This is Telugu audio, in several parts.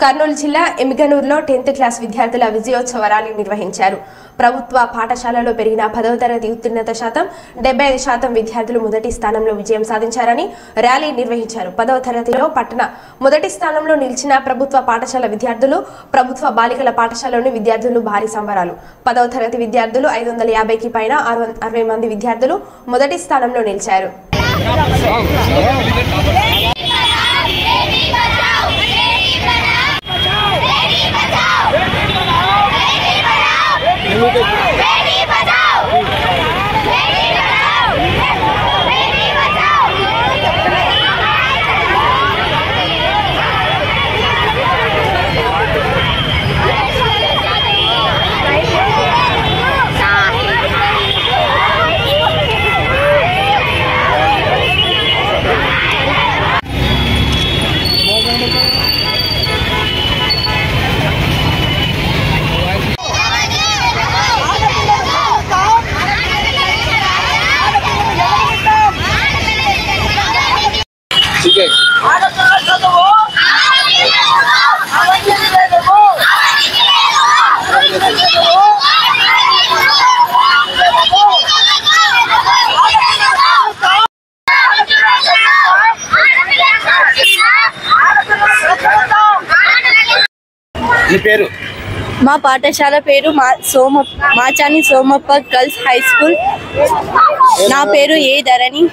కర్నూలు జిల్లా ఎమిగనూరులో 10th క్లాస్ విద్యార్థుల విజయోత్సవ ర్యాలీ నిర్వహించారు. ప్రభుత్వ పాఠశాలలో పెరిగిన 10వ తరగతి ఉత్తీర్ణత శాతం 75% విద్యార్థులు మొదటి స్థానంలో విజయం సాధించారని ర్యాలీ నిర్వహించారు. 10వ తరగతిలో పట్టణ మొదటి స్థానంలో నిలిచిన ప్రభుత్వ పాఠశాల విద్యార్థులు, ప్రభుత్వ బాలికల పాఠశాలలోని విద్యార్థులు భారీ సంబరాలు. 10వ తరగతి విద్యార్థులు 550కి పైన 60 మంది విద్యార్థులు మొదటి స్థానంలో నిలిచారు. మా పాఠశాల పేరు Machani Somappa girls high school. నా పేరు ఏ ధరణి.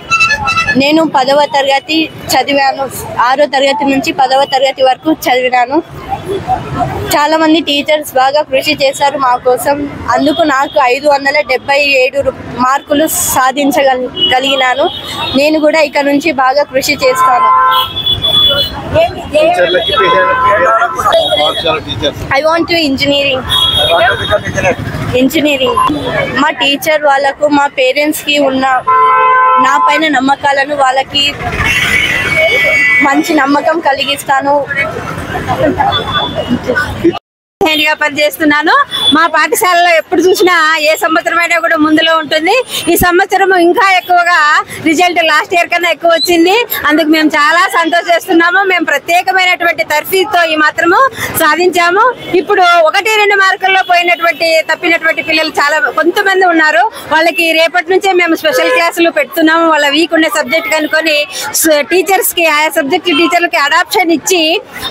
నేను 10వ తరగతి చదివాను. 6వ తరగతి నుంచి 10వ తరగతి వరకు చదివినాను. చాలా మంది టీచర్స్ బాగా కృషి చేశారు మా కోసం. అందుకు నాకు 577 మార్కులు సాధించగలిగినాను. నేను కూడా ఇక నుంచి బాగా కృషి చేస్తాను. I want to engineering. మా టీచర్ వాళ్ళకు, మా పేరెంట్స్కి ఉన్న నా పైన నమ్మకాలను వాళ్ళకి మంచి నమ్మకం కలిగిస్తాను. పనిచేస్తున్నాను. మా పాఠశాలలో ఎప్పుడు చూసినా ఏ సంవత్సరమైనా కూడా ముందులో ఉంటుంది. ఈ సంవత్సరం ఇంకా ఎక్కువగా రిజల్ట్ లాస్ట్ ఇయర్ కన్నా ఎక్కువ వచ్చింది. అందుకు మేము చాలా సంతోషిస్తున్నాము. మేము ప్రత్యేకమైనటువంటి తర్ఫీదుతో ఈ మాత్రము సాధించాము. ఇప్పుడు 1-2 మార్కుల్లో తప్పినటువంటి పిల్లలు చాలా కొంతమంది ఉన్నారు. వాళ్ళకి రేపటి నుంచే మేము స్పెషల్ క్లాసులు పెడుతున్నాము. వాళ్ళ వీక్ ఉండే సబ్జెక్ట్ కనుకొని టీచర్స్కి, ఆయా సబ్జెక్ట్ టీచర్లకి అడాప్షన్ ఇచ్చి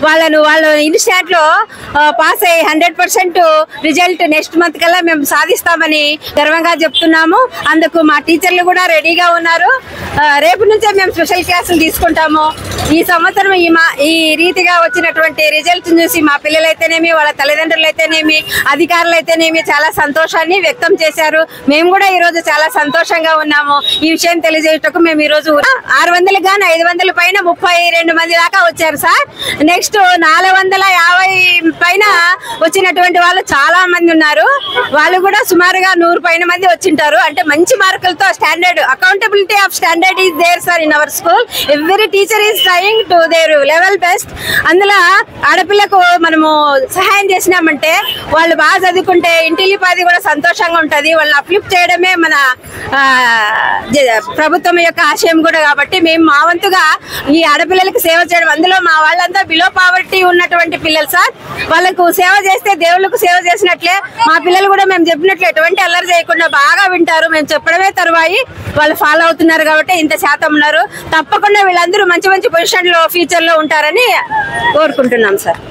వాళ్ళు ఇన్స్టాంట్ లో పాస్ అయ్యి 100% రిజల్ట్ నెక్స్ట్ మంత్ కల్లా మేము సాధిస్తామని గర్వంగా చెప్తున్నాము. అందుకు మా టీచర్లు కూడా రెడీగా ఉన్నారు. రేపు నుంచే మేము స్పెషల్ క్లాసులు తీసుకుంటాము. ఈ సంవత్సరం ఈ రీతిగా వచ్చినటువంటి రిజల్ట్ చూసి మా పిల్లలైతేనేమి, వాళ్ళ తల్లిదండ్రులు అయితేనేమి, అధికారులు అయితేనేమి చాలా సంతోషాన్ని వ్యక్తం చేశారు. మేము కూడా ఈరోజు చాలా సంతోషంగా ఉన్నాము. ఈ విషయం తెలియజేయటకు మేము ఈరోజు 600 గాను 500 పైన 32 మంది దాకా వచ్చారు సార్. నెక్స్ట్ 450 పైన వచ్చినటువంటి వాళ్ళు చాలా మంది ఉన్నారు. వాళ్ళు కూడా సుమారుగా 100 పైన మంది వచ్చింటారు. అంటే మంచి మార్కులతో standard accountability of standard is there sir in our school. Every teacher is trying to their level best. అందులో ఆడపిల్లకు మనము సహాయం చేసినామంటే వాళ్ళు బాగా చదువుకుంటే ఇంటిలిపాది కూడా సంతోషంగా ఉంటుంది. వాళ్ళని అప్లిఫ్ట్ చేయడమే మన ప్రభుత్వం యొక్క ఆశయం కూడా. కాబట్టి మేము మా వంతుగా ఈ ఆడపిల్లలకి సేవ చేయడం, అందులో మా వాళ్ళంతా బిలో పావర్టీ ఉన్నటువంటి పిల్లలు సార్. వాళ్ళకు సేవ చేస్తే దేవుళ్ళకు సేవ చేసినట్లే. మా పిల్లలు కూడా మేము చెప్పినట్లు ఎటువంటి అల్లరి చేయకుండా బాగా వింటారు. మేము చెప్పడమే తరువాయి వాళ్ళు ఫాలో అవుతున్నారు. కాబట్టి ఇంత శాతం ఉన్నారు. తప్పకుండా వీళ్ళందరూ మంచి మంచి పొజిషన్ లో ఫ్యూచర్ లో ఉంటారని కోరుకుంటున్నాం సార్.